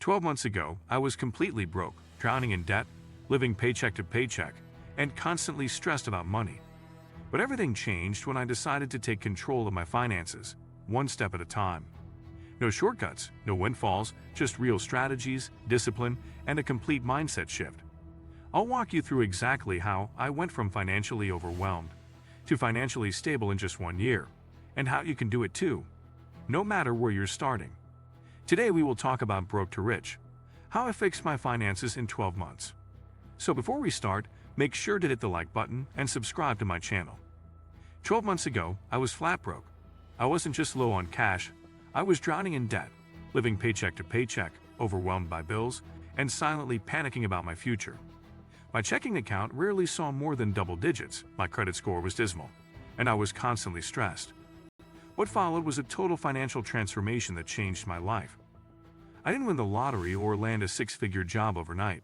12 months ago, I was completely broke, drowning in debt, living paycheck to paycheck, and constantly stressed about money. But everything changed when I decided to take control of my finances, one step at a time. No shortcuts, no windfalls, just real strategies, discipline, and a complete mindset shift. I'll walk you through exactly how I went from financially overwhelmed to financially stable in just 1 year, and how you can do it too, no matter where you're starting. Today we will talk about broke to rich, how I fixed my finances in 12 months. So before we start, make sure to hit the like button and subscribe to my channel. 12 months ago, I was flat broke. I wasn't just low on cash, I was drowning in debt, living paycheck to paycheck, overwhelmed by bills, and silently panicking about my future. My checking account rarely saw more than double digits, my credit score was dismal, and I was constantly stressed. What followed was a total financial transformation that changed my life. I didn't win the lottery or land a six-figure job overnight.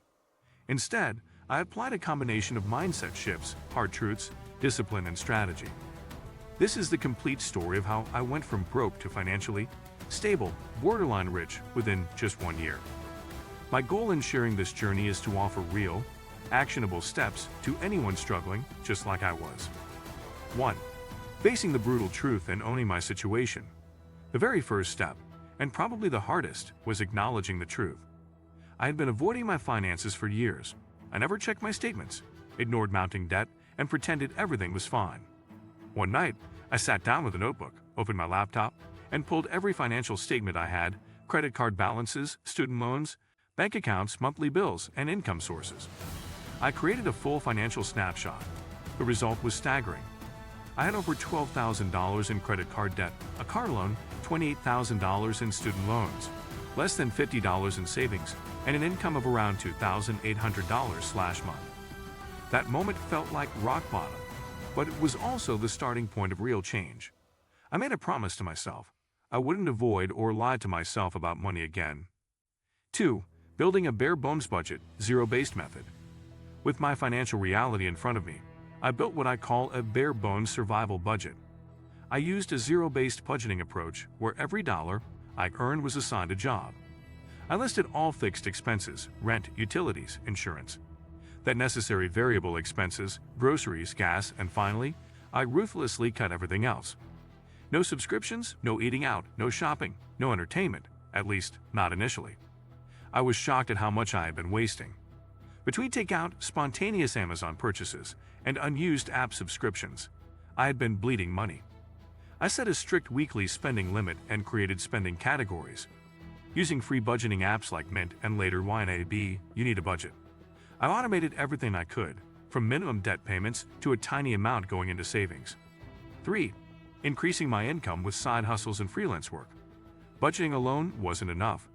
Instead, I applied a combination of mindset shifts, hard truths, discipline, and strategy. This is the complete story of how I went from broke to financially stable, borderline rich within just 1 year. My goal in sharing this journey is to offer real, actionable steps to anyone struggling just like I was. 1. Facing the brutal truth and owning my situation. The very first step, and probably the hardest, was acknowledging the truth. I had been avoiding my finances for years. I never checked my statements, ignored mounting debt, and pretended everything was fine. One night, I sat down with a notebook, opened my laptop, and pulled every financial statement I had: credit card balances, student loans, bank accounts, monthly bills, and income sources. I created a full financial snapshot. The result was staggering. I had over $12,000 in credit card debt, a car loan, $28,000 in student loans, less than $50 in savings, and an income of around $2,800/month. That moment felt like rock bottom, but it was also the starting point of real change. I made a promise to myself. I wouldn't avoid or lie to myself about money again. 2. Building a bare-bones budget, zero-based method. With my financial reality in front of me, I built what I call a bare-bones survival budget. I used a zero-based budgeting approach where every dollar I earned was assigned a job. I listed all fixed expenses, rent, utilities, insurance, that necessary variable expenses, groceries, gas, and finally, I ruthlessly cut everything else. No subscriptions, no eating out, no shopping, no entertainment, at least not initially. I was shocked at how much I had been wasting. Between takeout, spontaneous Amazon purchases, and unused app subscriptions, I had been bleeding money. I set a strict weekly spending limit and created spending categories. Using free budgeting apps like Mint and later YNAB, You Need a Budget. I automated everything I could, from minimum debt payments to a tiny amount going into savings. 3. Increasing my income with side hustles and freelance work. Budgeting alone wasn't enough.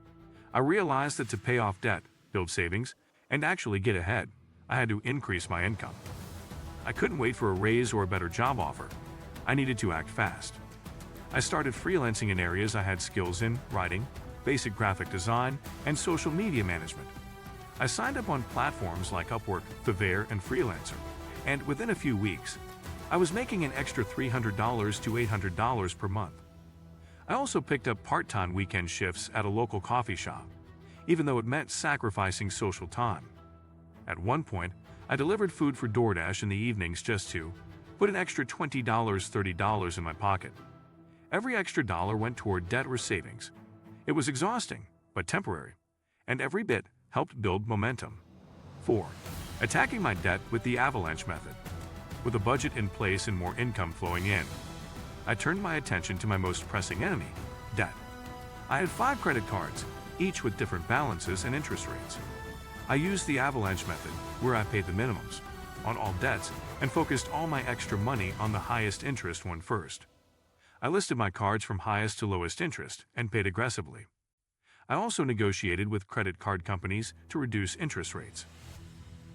I realized that to pay off debt, build savings, and actually get ahead, I had to increase my income. I couldn't wait for a raise or a better job offer. I needed to act fast. I started freelancing in areas I had skills in: writing, basic graphic design, and social media management. I signed up on platforms like Upwork, Fiverr, and Freelancer, and within a few weeks, I was making an extra $300 to $800 per month. I also picked up part-time weekend shifts at a local coffee shop, even though it meant sacrificing social time. At one point, I delivered food for DoorDash in the evenings just to put an extra $20, $30 in my pocket. Every extra dollar went toward debt or savings. It was exhausting, but temporary, and every bit helped build momentum. 4. Attacking my debt with the avalanche method. With a budget in place and more income flowing in, I turned my attention to my most pressing enemy: debt. I had 5 credit cards, each with different balances and interest rates. I used the avalanche method, where I paid the minimums on all debts and focused all my extra money on the highest interest one first. I listed my cards from highest to lowest interest and paid aggressively. I also negotiated with credit card companies to reduce interest rates.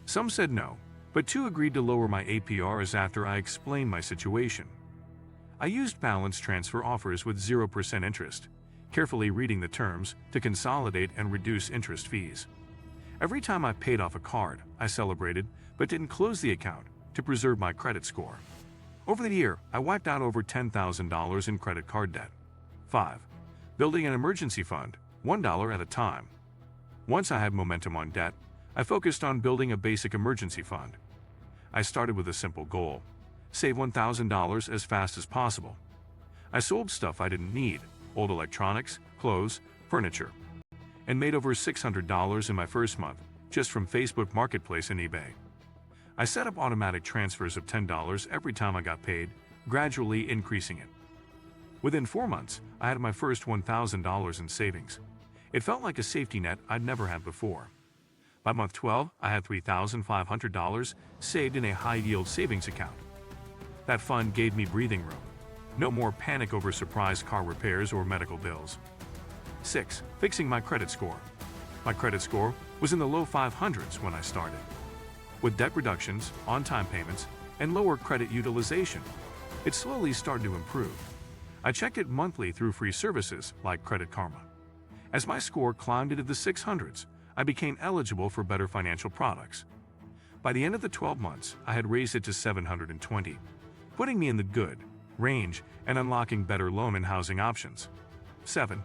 Some said no, but 2 agreed to lower my APRs after I explained my situation. I used balance transfer offers with 0% interest, carefully reading the terms to consolidate and reduce interest fees. Every time I paid off a card, I celebrated, but didn't close the account to preserve my credit score. Over the year, I wiped out over $10,000 in credit card debt. 5. Building an emergency fund, $1 at a time. Once I had momentum on debt, I focused on building a basic emergency fund. I started with a simple goal: save $1,000 as fast as possible. I sold stuff I didn't need, old electronics, clothes, furniture, and made over $600 in my first month just from Facebook Marketplace and eBay. I set up automatic transfers of $10 every time I got paid, gradually increasing it. Within 4 months, I had my first $1,000 in savings. It felt like a safety net I'd never had before. By month 12, I had $3,500 saved in a high-yield savings account. That fund gave me breathing room. No more panic over surprise car repairs or medical bills. 6. Fixing my credit score. My credit score was in the low 500s when I started. With debt reductions, on-time payments, and lower credit utilization, it slowly started to improve. I checked it monthly through free services like Credit Karma. As my score climbed into the 600s, I became eligible for better financial products. By the end of the 12 months, I had raised it to 720, putting me in the good range and unlocking better loan and housing options. 7.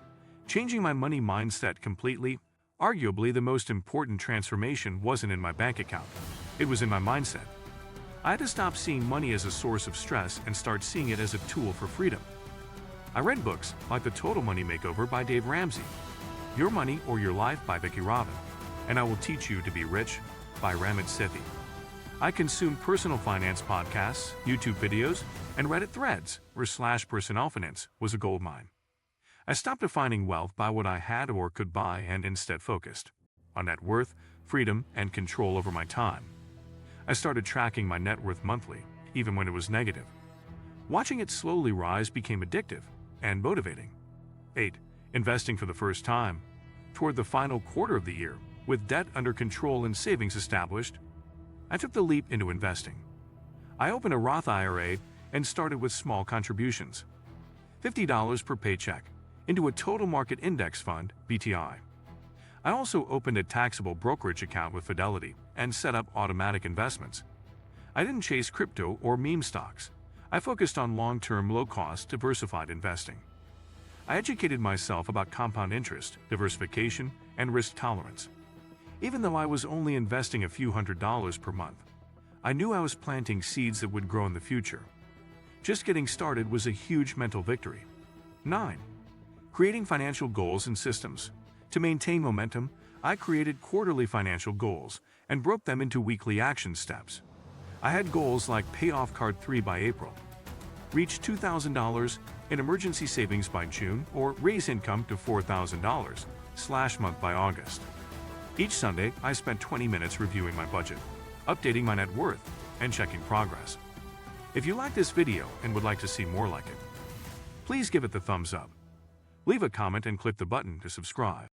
Changing my money mindset completely. Arguably, the most important transformation wasn't in my bank account. It was in my mindset. I had to stop seeing money as a source of stress and start seeing it as a tool for freedom. I read books like The Total Money Makeover by Dave Ramsey, Your Money or Your Life by Vicki Robin, and I Will Teach You to Be Rich by Ramit Sethi. I consumed personal finance podcasts, YouTube videos, and Reddit threads where /personal finance was a goldmine. I stopped defining wealth by what I had or could buy and instead focused on net worth, freedom, and control over my time. I started tracking my net worth monthly, even when it was negative. Watching it slowly rise became addictive and motivating. 8. Investing for the first time. Toward the final quarter of the year, with debt under control and savings established, I took the leap into investing. I opened a Roth IRA and started with small contributions, $50 per paycheck, into a total market index fund, BTI. I also opened a taxable brokerage account with Fidelity and set up automatic investments. I didn't chase crypto or meme stocks. I focused on long-term, low-cost, diversified investing. I educated myself about compound interest, diversification, and risk tolerance. Even though I was only investing a few $100s per month, I knew I was planting seeds that would grow in the future. Just getting started was a huge mental victory. 9. Creating financial goals and systems. To maintain momentum, I created quarterly financial goals and broke them into weekly action steps. I had goals like pay off card 3 by April, reach $2,000 in emergency savings by June, or raise income to $4,000/month by August. Each Sunday, I spent 20 minutes reviewing my budget, updating my net worth, and checking progress. If you like this video and would like to see more like it, please give it the thumbs up. Leave a comment and click the button to subscribe.